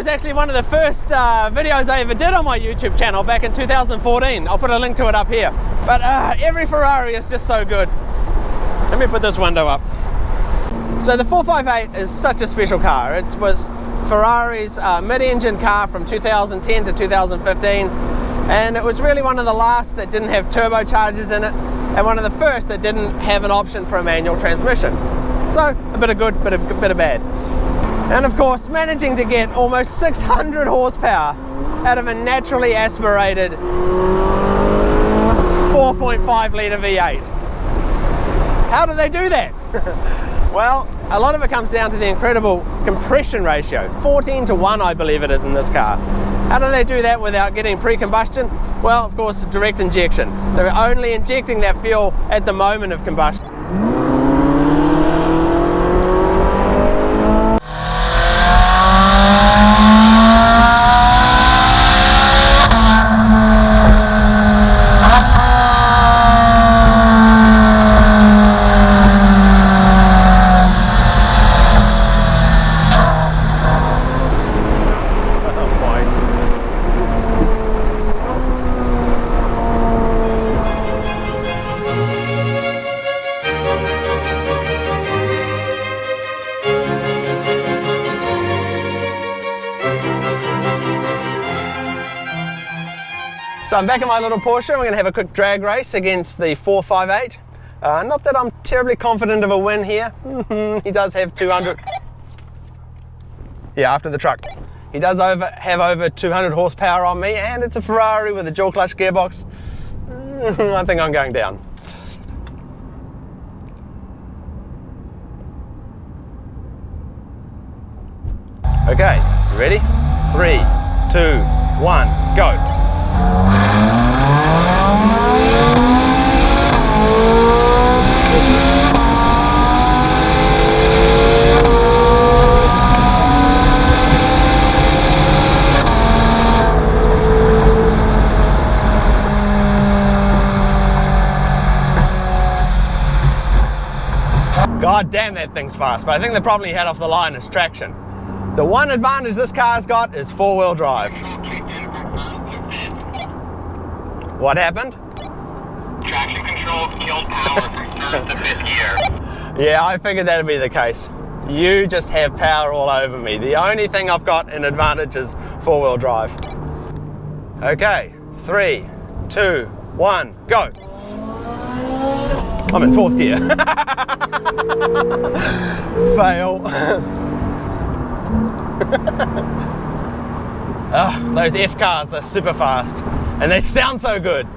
was actually one of the first videos I ever did on my YouTube channel back in 2014. I'll put a link to it up here. But every Ferrari is just so good. Let me put this window up. So the 458 is such a special car. It was Ferrari's mid-engine car from 2010 to 2015, and it was really one of the last that didn't have turbochargers in it, and one of the first that didn't have an option for a manual transmission. So a bit of good, bit of bad. And of course, managing to get almost 600 horsepower out of a naturally aspirated 4.5 litre V8. How do they do that? Well, a lot of it comes down to the incredible compression ratio, 14:1 I believe it is in this car. How do they do that without getting pre-combustion? Well, of course, direct injection. They're only injecting that fuel at the moment of combustion. So I'm back in my little Porsche. We're going to have a quick drag race against the 458. Not that I'm terribly confident of a win here. He does have 200. Yeah, after the truck. He does have over 200 horsepower on me, and it's a Ferrari with a dual clutch gearbox. I think I'm going down. Okay, you ready? 3, 2, 1, go. God damn, that thing's fast, but I think the problem he had off the line is traction. The one advantage this car's got is four-wheel drive. What happened? Traction control killed power from third to fifth gear. Yeah, I figured that'd be the case. You just have power all over me. The only thing I've got in advantage is four-wheel drive. Okay, 3, 2, 1, go. I'm in fourth gear. Fail. Oh, those F cars, they're super fast. And they sound so good.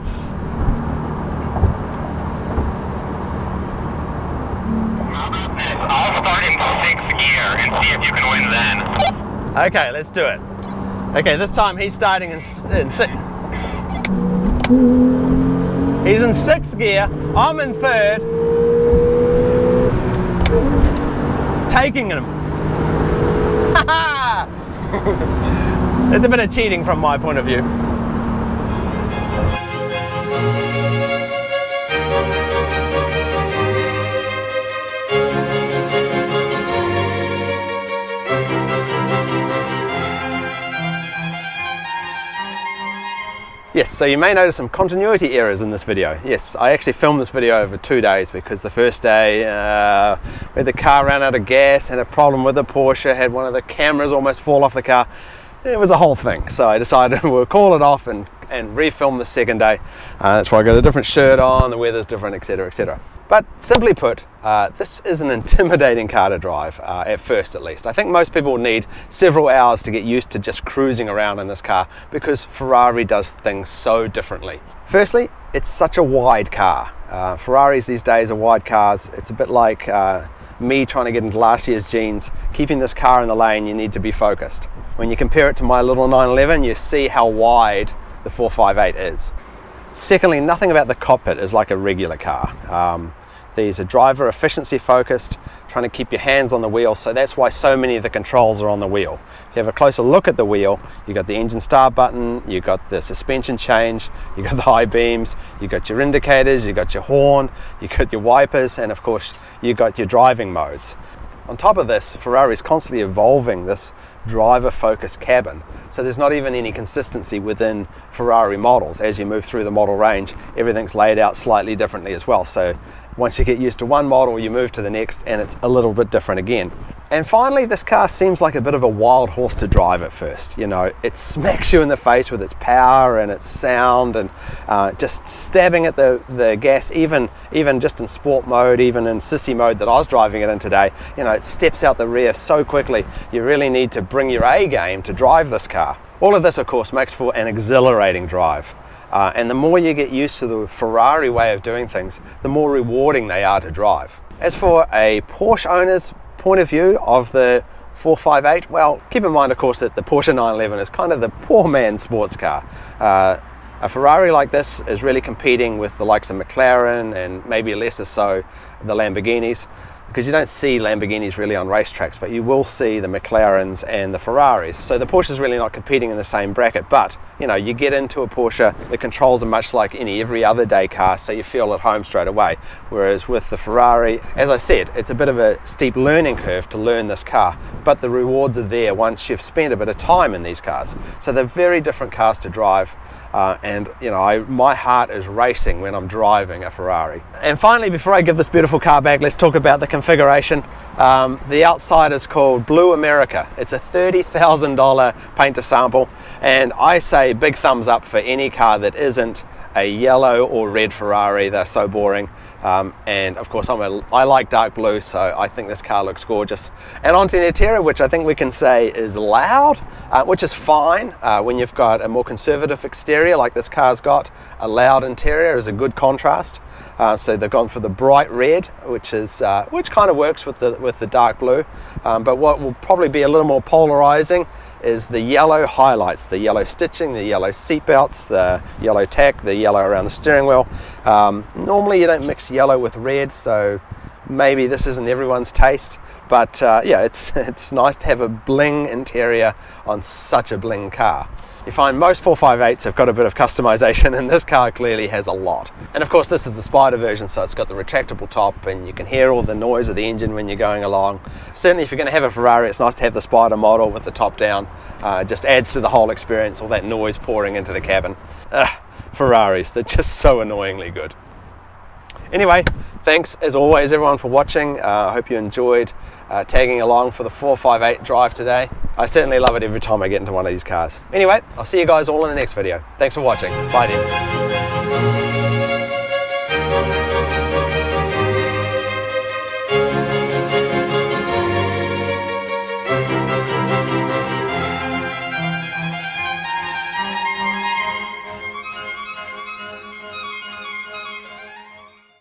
I'll start in sixth gear and see if you can win then. Okay, let's do it. Okay, this time he's starting in sixth. He's in sixth gear. I'm in third. Taking him. Ha! It's a bit of cheating from my point of view. Yes, so you may notice some continuity errors in this video. Yes, I actually filmed this video over 2 days because the first day where the car ran out of gas, had a problem with the Porsche, had one of the cameras almost fall off the car. It was a whole thing, so I decided we'll call it off and refilm the second day. That's why I got a different shirt on, the weather's different, etc, etc. But simply put, this is an intimidating car to drive, at first at least. I think most people need several hours to get used to just cruising around in this car because Ferrari does things so differently. Firstly, it's such a wide car. Ferraris these days are wide cars. It's a bit like me trying to get into last year's jeans. Keeping this car in the lane, you need to be focused. When you compare it to my little 911, you see how wide the 458 is. Secondly, nothing about the cockpit is like a regular car. These are driver efficiency focused, trying to keep your hands on the wheel, so that's why so many of the controls are on the wheel. If you have a closer look at the wheel, you've got the engine start button, you've got the suspension change, you've got the high beams, you've got your indicators, you've got your horn, you've got your wipers, and of course you've got your driving modes. On top of this, Ferrari is constantly evolving this driver-focused cabin. So there's not even any consistency within Ferrari models. As you move through the model range, everything's laid out slightly differently as well. So once you get used to one model, you move to the next and it's a little bit different again. And finally, this car seems like a bit of a wild horse to drive at first. You know, it smacks you in the face with its power and its sound, and just stabbing at the gas, even just in sport mode, even in sissy mode that I was driving it in today. You know, it steps out the rear so quickly. You really need to bring your A game to drive this car. All of this, of course, makes for an exhilarating drive. And the more you get used to the Ferrari way of doing things, the more rewarding they are to drive. As for a Porsche owner's point of view of the 458, well, keep in mind, of course, that the Porsche 911 is kind of the poor man's sports car. A Ferrari like this is really competing with the likes of McLaren and maybe lesser so the Lamborghinis, because you don't see Lamborghinis really on racetracks, but you will see the McLarens and the Ferraris. So the Porsche is really not competing in the same bracket, but you know, you get into a Porsche, the controls are much like any every other day car, so you feel at home straight away. Whereas with the Ferrari, as I said, it's a bit of a steep learning curve to learn this car, but the rewards are there once you've spent a bit of time in these cars. So they're very different cars to drive. And you know, my heart is racing when I'm driving a Ferrari. And finally, before I give this beautiful car back, let's talk about the configuration. The outside is called Blue America. It's a $30,000 paint to sample, and I say big thumbs up for any car that isn't a yellow or red Ferrari. They're so boring. And of course I like dark blue, so I think this car looks gorgeous. And onto the interior, which I think we can say is loud, which is fine when you've got a more conservative exterior like this car's got. A loud interior is a good contrast. So they've gone for the bright red, which kind of works with the dark blue. But what will probably be a little more polarizing is the yellow highlights, the yellow stitching, the yellow seat belts, the yellow tack, the yellow around the steering wheel. Normally you don't mix yellow with red, so maybe this isn't everyone's taste, but yeah, it's nice to have a bling interior on such a bling car. You find most 458s have got a bit of customization, and this car clearly has a lot. And of course this is the Spider version, so it's got the retractable top and you can hear all the noise of the engine when you're going along. Certainly if you're going to have a Ferrari, it's nice to have the Spider model with the top down. Just adds to the whole experience, all that noise pouring into the cabin. Ferraris, they're just so annoyingly good. Anyway, thanks as always everyone for watching. I hope you enjoyed tagging along for the 458 drive today. I certainly love it every time I get into one of these cars. Anyway, I'll see you guys all in the next video. Thanks for watching. Bye then.